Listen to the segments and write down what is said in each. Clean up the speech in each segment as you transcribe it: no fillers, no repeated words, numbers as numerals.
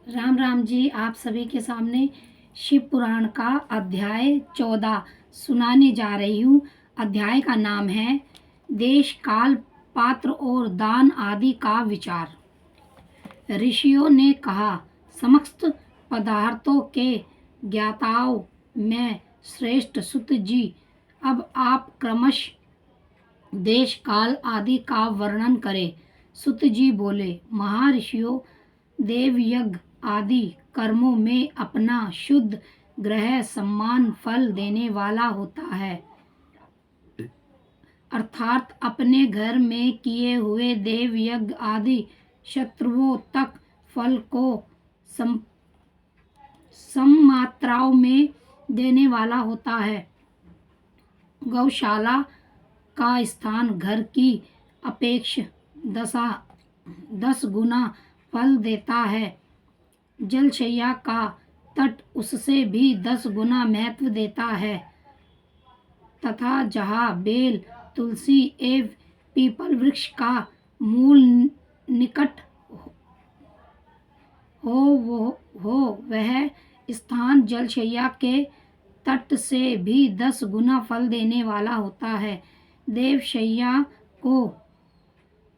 राम राम जी। आप सभी के सामने शिव पुराण का अध्याय 14 सुनाने जा रही हूँ। अध्याय का नाम है देश काल पात्र और दान आदि का विचार। ऋषियों ने कहा, समस्त पदार्थों के ज्ञाताओं में श्रेष्ठ सुत जी, अब आप क्रमशः देश काल आदि का वर्णन करें। सुत जी बोले, महर्षियों, देव यज्ञ आदि कर्मों में अपना शुद्ध ग्रह सम्मान फल देने वाला होता है, अर्थात अपने घर में किए हुए देव यज्ञ आदि शत्रुओं तक फल को सम मात्राओं में देने वाला होता है। गौशाला का स्थान घर की अपेक्षा 10 गुना फल देता है। जलशैया का तट उससे भी 10 गुना महत्व देता है तथा जहाँ बेल, तुलसी एवं पीपल वृक्ष का मूल निकट हो वह स्थान जलशैया के तट से भी 10 गुना फल देने वाला होता है।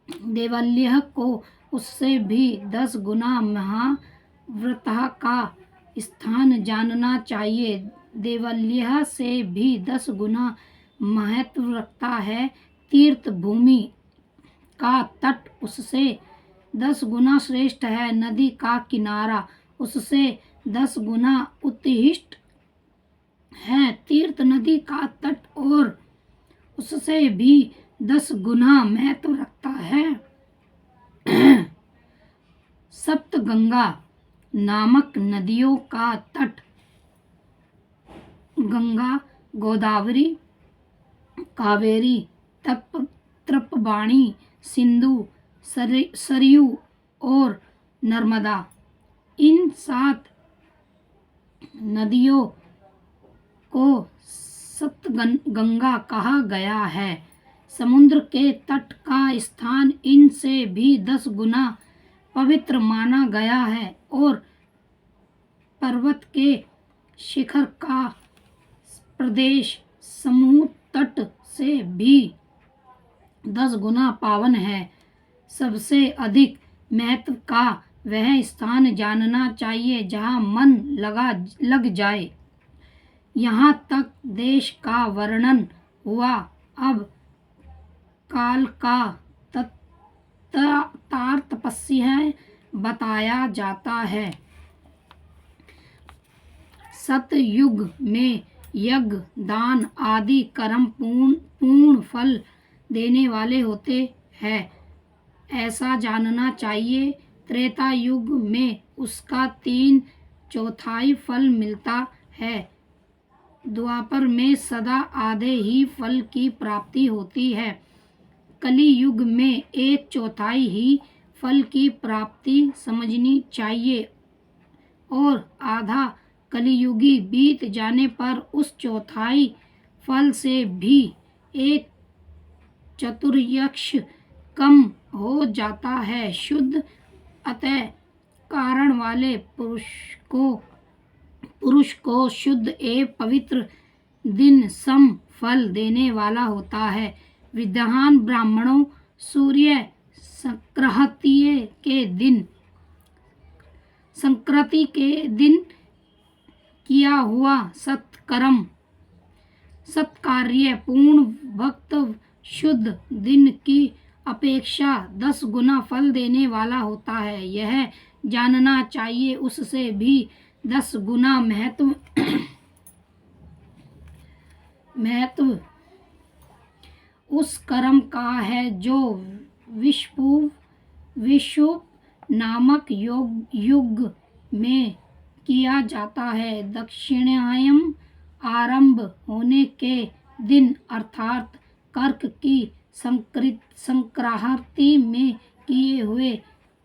देवल्य को उससे भी 10 गुना महाव्रता का स्थान जानना चाहिए। देवल्य से भी 10 गुना महत्व रखता है। तीर्थ भूमि का तट उससे 10 गुना श्रेष्ठ है। नदी का किनारा उससे 10 गुना उत्कृष्ट है। तीर्थ नदी का तट और उससे भी 10 गुना महत्व रखता है। सप्तगंगा नामक नदियों का तट गंगा, गोदावरी, कावेरी, तप्तपाणी, सिंधु, सरयू और नर्मदा, इन 7 नदियों को सप्तगंगा कहा गया है। समुद्र के तट का स्थान इनसे भी 10 गुना पवित्र माना गया है और पर्वत के शिखर का प्रदेश समूह तट से भी 10 गुना पावन है। सबसे अधिक महत्व का वह स्थान जानना चाहिए जहाँ मन लग जाए। यहाँ तक देश का वर्णन हुआ। अब काल का तात्पर्य बताया जाता है। सतयुग में यज्ञ, दान आदि कर्म पूर्ण फल देने वाले होते हैं, ऐसा जानना चाहिए। त्रेता युग में उसका 3/4 फल मिलता है। द्वापर में सदा आधे ही फल की प्राप्ति होती है। कली युग में 1/4 ही फल की प्राप्ति समझनी चाहिए और आधा कलियुगी बीत जाने पर उस 1/4 फल से भी 1/4 कम हो जाता है। शुद्ध अतः कारण वाले पुरुष को शुद्ध एवं पवित्र दिन सम फल देने वाला होता है। विद्वान ब्राह्मणों सूर्य संक्रांति के दिन किया हुआ सत्कार्य पूर्ण भक्त शुद्ध दिन की अपेक्षा 10 गुना फल देने वाला होता है। यह जानना चाहिए उससे भी 10 गुना महत्व उस कर्म का है जो विषुव नामक युग में किया जाता है। दक्षिणायन आरंभ होने के दिन अर्थात कर्क की संक्रांति में किए हुए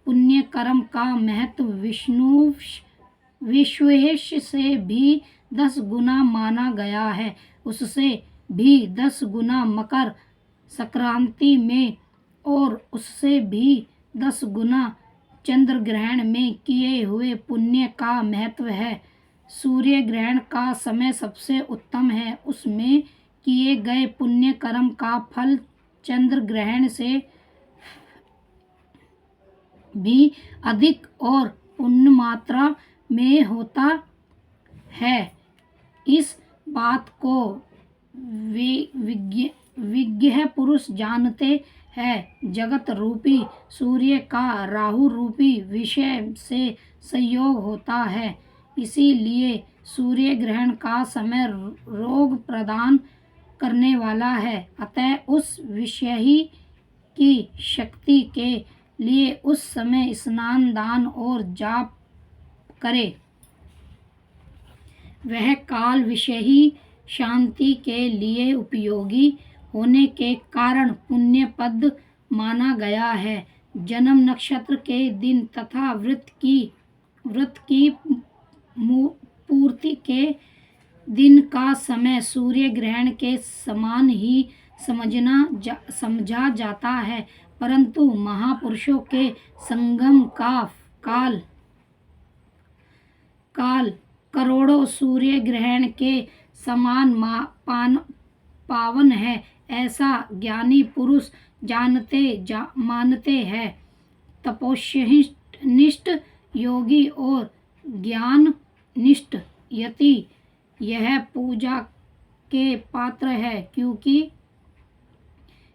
पुण्य कर्म का महत्व विश्वेश से भी 10 गुना माना गया है। उससे भी 10 गुना मकर संक्रांति में और उससे भी 10 गुना चंद्र ग्रहण में किए हुए पुण्य का महत्व है। सूर्य ग्रहण का समय सबसे उत्तम है, उसमें किए गए पुण्य कर्म का फल चंद्र ग्रहण से भी अधिक और पूर्ण मात्रा में होता है। इस बात को विज्ञ पुरुष जानते हैं। जगत रूपी सूर्य का राहु रूपी विषय से संयोग होता है, इसीलिए सूर्य ग्रहण का समय रोग प्रदान करने वाला है। अतः उस विषय की शक्ति के लिए उस समय स्नान, दान और जाप करे। वह काल विषयी शांति के लिए उपयोगी होने के कारण पुण्यपद माना गया है। जन्म नक्षत्र के दिन तथा व्रत की पूर्ति के दिन का समय सूर्य ग्रहण के समान ही समझा जाता है, परंतु महापुरुषों के संगम का काल करोड़ों सूर्य ग्रहण के समान पावन है, ऐसा ज्ञानी पुरुष मानते हैं। तपोनिष्ठ योगी और ज्ञाननिष्ठ यति यह पूजा के पात्र है, क्योंकि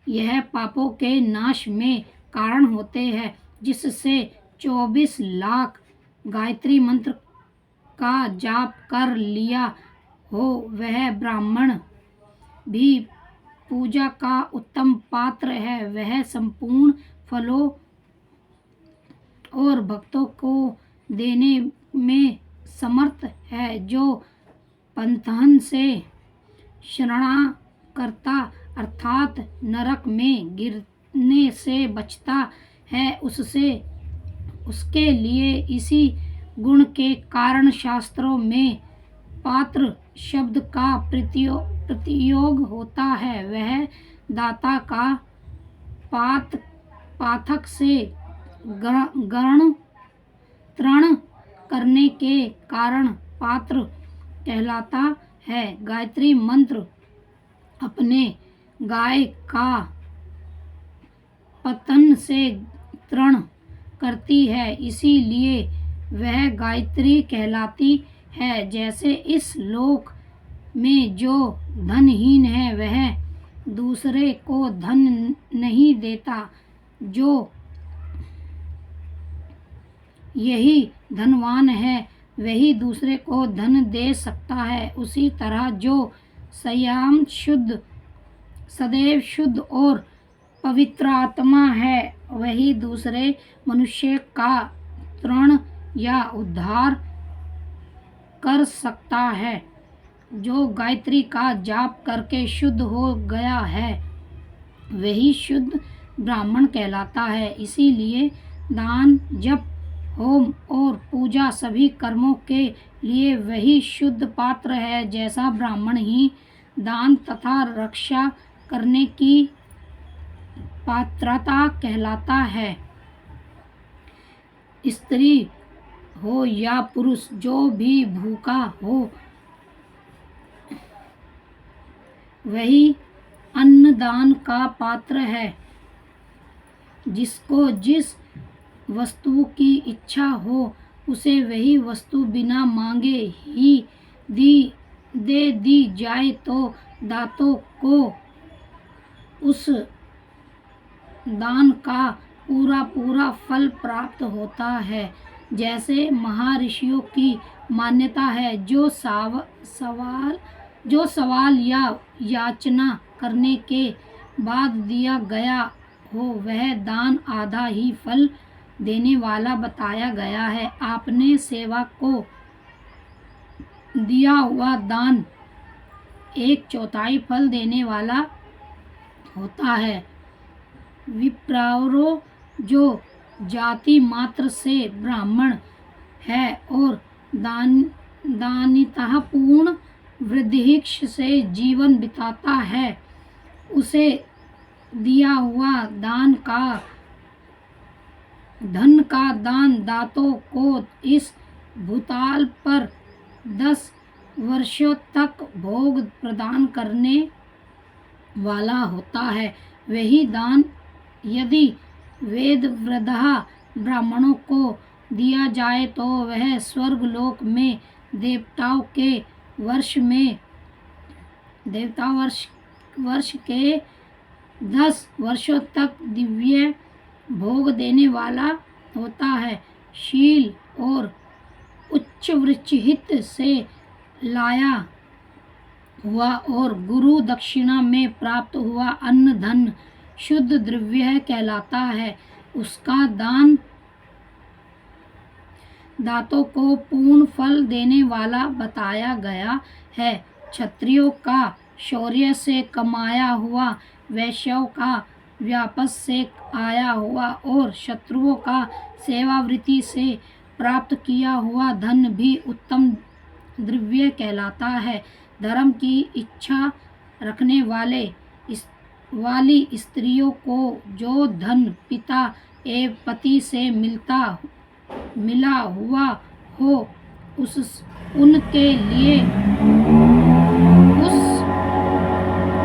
यह पापों के नाश में कारण होते हैं। जिससे 24 लाख गायत्री मंत्र का जाप कर लिया हो, वह ब्राह्मण भी पूजा का उत्तम पात्र है। वह संपूर्ण फलों और भक्तों को देने में समर्थ है। जो पंथन से शरणागता अर्थात नरक में गिरने से बचता है, उसके लिए इसी गुण के कारण शास्त्रों में पात्र शब्द का प्रयोग होता है। वह दाता का पाठक से गण तरण करने के कारण पात्र कहलाता है। गायत्री मंत्र अपने गाय का पतन से तरण करती है, इसीलिए वह गायत्री कहलाती है। जैसे इस लोक में जो धनहीन है वह दूसरे को धन नहीं देता, जो यही धनवान है वही दूसरे को धन दे सकता है। उसी तरह जो सदैव शुद्ध और पवित्र आत्मा है, वही दूसरे मनुष्य का तरण या उद्धार कर सकता है। जो गायत्री का जाप करके शुद्ध हो गया है, वही शुद्ध ब्राह्मण कहलाता है। इसीलिए दान, जप, होम और पूजा सभी कर्मों के लिए वही शुद्ध पात्र है, जैसा ब्राह्मण ही दान तथा रक्षा करने की पात्रता कहलाता है। स्त्री हो या पुरुष, जो भी भूखा हो वही अन्नदान का पात्र है। जिसको जिस वस्तु की इच्छा हो, उसे वही वस्तु बिना मांगे ही दे दी जाए तो दातों को उस दान का पूरा फल प्राप्त होता है। जैसे महर्षियों की मान्यता है, जो सवाल या याचना करने के बाद दिया गया हो, वह दान आधा ही फल देने वाला बताया गया है। आपने सेवा को दिया हुआ दान 1/4 फल देने वाला होता है। विप्रो, जो जाति मात्र से ब्राह्मण है और दानितः पूर्ण वृद्धिक्ष से जीवन बिताता है, उसे दिया हुआ दान का धन का दान दातों को इस भूताल पर 10 वर्षों तक भोग प्रदान करने वाला होता है। वही दान यदि वेद वृद्धा ब्राह्मणों को दिया जाए तो वह स्वर्ग लोक में देवता वर्ष के 10 वर्षों तक दिव्य भोग देने वाला होता है। शील और उच्च वृक्षहित से लाया हुआ और गुरु दक्षिणा में प्राप्त हुआ अन्न धन शुद्ध द्रव्य कहलाता है। उसका दान दातों को पूर्ण फल देने वाला बताया गया है। क्षत्रियों का शौर्य से कमाया हुआ, वैश्यों का व्यापस से आया हुआ और शत्रुओं का सेवावृत्ति से प्राप्त किया हुआ धन भी उत्तम द्रव्य कहलाता है। धर्म की इच्छा रखने वाली स्त्रियों को जो धन पिता एवं पति से मिला हुआ हो उनके लिए